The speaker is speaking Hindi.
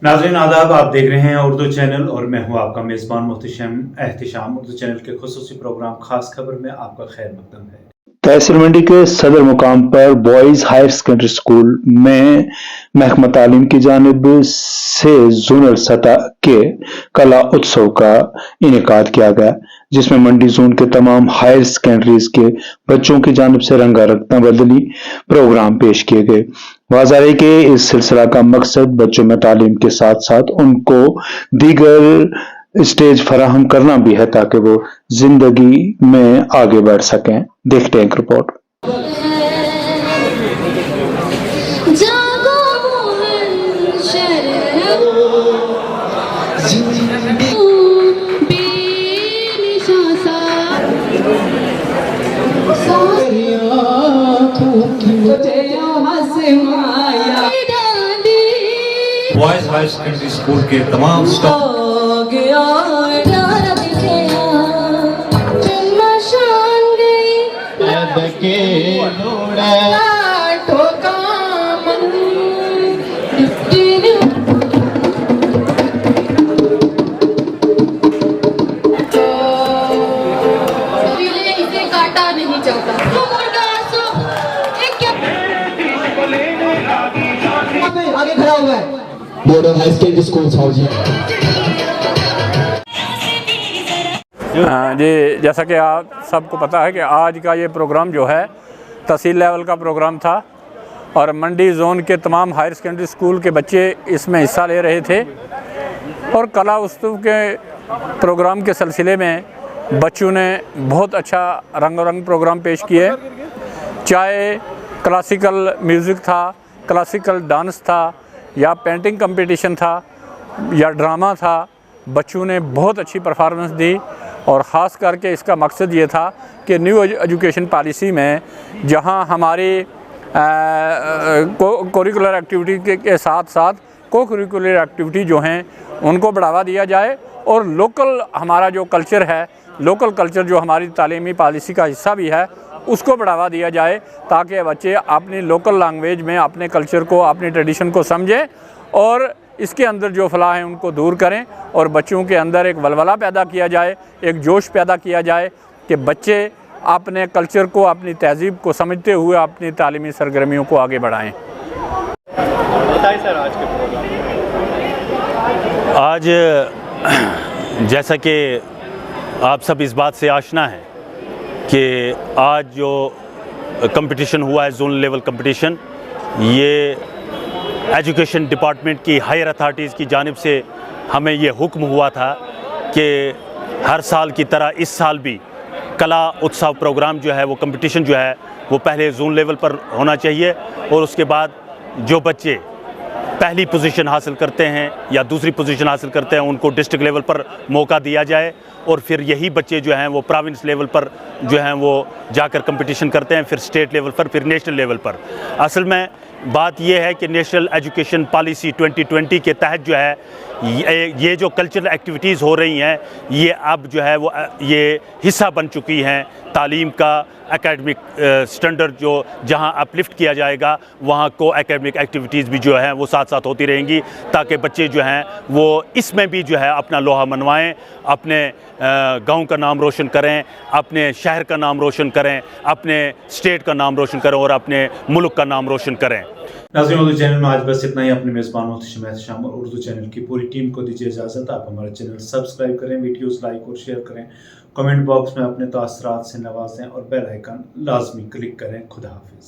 नाज़रीन आदाब, आप देख रहे हैं उर्दू चैनल और मैं हूं आपका मेज़बान मोहतशम एहतिशाम। उर्दू चैनल के खुसूसी प्रोग्राम खास खबर में आपका खैर मकदम है। तहसील मंडी के सदर मुकाम पर बॉयज हायर सेकेंडरी स्कूल में महकमा तालीम की जानिब से जोनल सतह के कला उत्सव का इनेकाद किया गया, जिसमें मंडी जोन के तमाम हायर सेकेंडरीज के बच्चों की जानिब से रंगारंग तबदीली प्रोग्राम पेश किए गए। वाज़ा है कि इस सिलसिला का मकसद बच्चों में तालीम के साथ साथ उनको दीगर स्टेज फराहम करना भी है ताकि वो जिंदगी में आगे बढ़ सकें। देखते हैं एक रिपोर्ट। बॉयज हायर सेकेंडरी स्कूल के तमाम स्टाफ काटा नहीं चाहता। आगे खड़ा हुआ है बॉर्डर हाई सेकेंडरी स्कूल जी। जैसा कि आप सबको पता है कि आज का ये प्रोग्राम जो है तहसील लेवल का प्रोग्राम था और मंडी जोन के तमाम हायर सेकेंडरी स्कूल के बच्चे इसमें हिस्सा ले रहे थे और कला उत्सव के प्रोग्राम के सिलसिले में बच्चों ने बहुत अच्छा रंगारंग प्रोग्राम पेश किए। चाहे क्लासिकल म्यूज़िक था, क्लासिकल डांस था या पेंटिंग कंपटीशन था या ड्रामा था, बच्चों ने बहुत अच्छी परफॉर्मेंस दी। और ख़ास करके इसका मकसद ये था कि न्यू एजुकेशन पॉलिसी में जहां हमारी कोरिकुलर एक्टिविटी के साथ साथ को करिकुलर एक्टिविटी जो हैं उनको बढ़ावा दिया जाए और लोकल हमारा जो कल्चर है, लोकल कल्चर जो हमारी तालीमी पॉलिसी का हिस्सा भी है, उसको बढ़ावा दिया जाए ताकि बच्चे अपनी लोकल लैंग्वेज में अपने कल्चर को, अपनी ट्रेडिशन को समझें और इसके अंदर जो फलाह हैं उनको दूर करें और बच्चों के अंदर एक वलवला पैदा किया जाए, एक जोश पैदा किया जाए कि बच्चे अपने कल्चर को, अपनी तहज़ीब को समझते हुए अपनी तालीमी सरगर्मियों को आगे बढ़ाएं। बताइए सर आज के प्रोग्राम। आज जैसा कि आप सब इस बात से आशना है कि आज जो कंपटीशन हुआ है, जोनल लेवल कंपटीशन, ये एजुकेशन डिपार्टमेंट की हायर अथॉरिटीज़ की जानिब से हमें ये हुक्म हुआ था कि हर साल की तरह इस साल भी कला उत्सव प्रोग्राम जो है, वो कंपटीशन जो है वो पहले जोन लेवल पर होना चाहिए और उसके बाद जो बच्चे पहली पोजीशन हासिल करते हैं या दूसरी पोजीशन हासिल करते हैं उनको डिस्ट्रिक्ट लेवल पर मौका दिया जाए और फिर यही बच्चे जो हैं वो प्रोविंस लेवल पर जो हैं वो जाकर कंपटीशन करते हैं, फिर स्टेट लेवल पर, फिर नेशनल लेवल पर। असल में बात यह है कि नेशनल एजुकेशन पॉलिसी 2020 के तहत जो है ये जो कल्चरल एक्टिविटीज़ हो रही हैं ये अब जो है वो ये हिस्सा बन चुकी हैं तालीम का। एकेडमिक स्टैंडर्ड जो जहां अपलिफ्ट किया जाएगा वहां को एकेडमिक एक्टिविटीज़ भी जो हैं वो साथ साथ होती रहेंगी ताकि बच्चे जो हैं वो इसमें भी जो है अपना लोहा मनवाएं, अपने गांव का नाम रोशन करें, अपने शहर का नाम रोशन करें, अपने स्टेट का नाम रोशन करें और अपने मुल्क का नाम रोशन करें। नाज़रीन उर्दू चैनल में आज बस इतना ही। अपने मेज़बान मोहतशम एहतिशाम और उर्दू चैनल की पूरी टीम को दीजिए इजाज़त। आप हमारा चैनल सब्सक्राइब करें, वीडियोस लाइक और शेयर करें, कमेंट बॉक्स में अपने तासरात से नवाजें और बेल आइकन लाजमी क्लिक करें। खुदा हाफिज़।